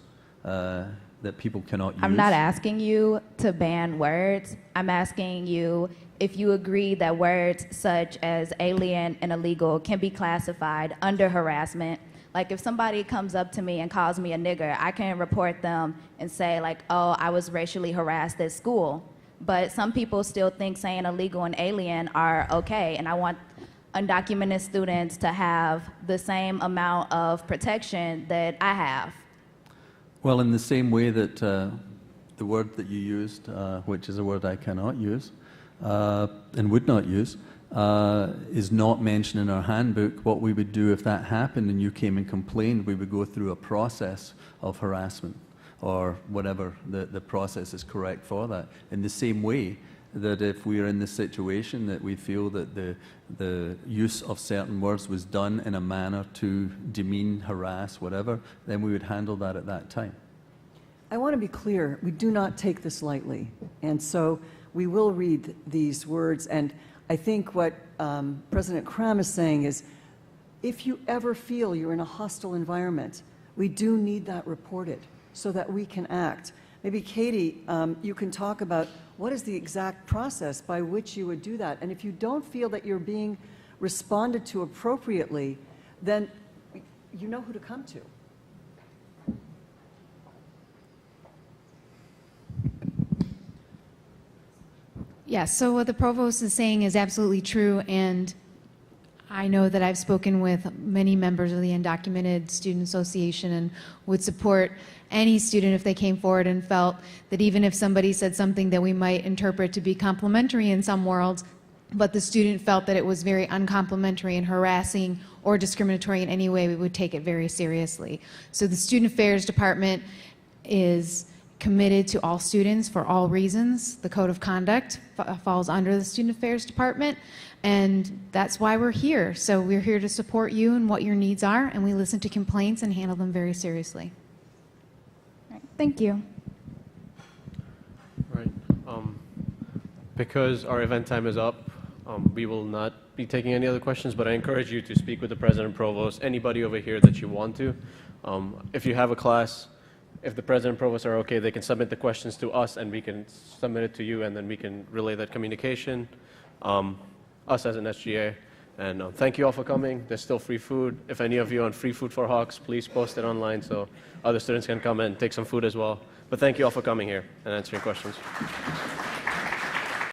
that people cannot use. I'm not asking you to ban words. I'm asking you if you agree that words such as alien and illegal can be classified under harassment. Like if somebody comes up to me and calls me a nigger, I can report them and say like, oh, I was racially harassed at school. But some people still think saying illegal and alien are okay, and I want undocumented students to have the same amount of protection that I have. Well, in the same way that the word that you used, which is a word I cannot use and would not use, is not mentioned in our handbook. What we would do if that happened and you came and complained, we would go through a process of harassment or whatever the process is correct for that. In the same way that if we are in the situation that we feel that the use of certain words was done in a manner to demean, harass, whatever, then we would handle that at that time. I want to be clear, we do not take this lightly. And so we will read these words, and I think what President Cram is saying is, if you ever feel you're in a hostile environment, we do need that reported so that we can act. Maybe Katie, you can talk about what is the exact process by which you would do that. And if you don't feel that you're being responded to appropriately, then you know who to come to. Yes, so what the provost is saying is absolutely true, and I know that I've spoken with many members of the Undocumented Student Association and would support any student if they came forward and felt that even if somebody said something that we might interpret to be complimentary in some worlds, but the student felt that it was very uncomplimentary and harassing or discriminatory in any way, we would take it very seriously. So the Student Affairs Department is committed to all students for all reasons. The Code of Conduct falls under the Student Affairs Department, and that's why we're here. So we're here to support you and what your needs are, and we listen to complaints and handle them very seriously. Right. Thank you. Right. Because our event time is up, we will not be taking any other questions, but I encourage you to speak with the President and Provost, anybody over here that you want to. If you have a class, if the President and Provost are okay, they can submit the questions to us and we can submit it to you, and then we can relay that communication, us as an SGA. And thank you all for coming. There's still free food. If any of you are on Free Food for Hawks, please post it online so other students can come and take some food as well. But thank you all for coming here and answering questions.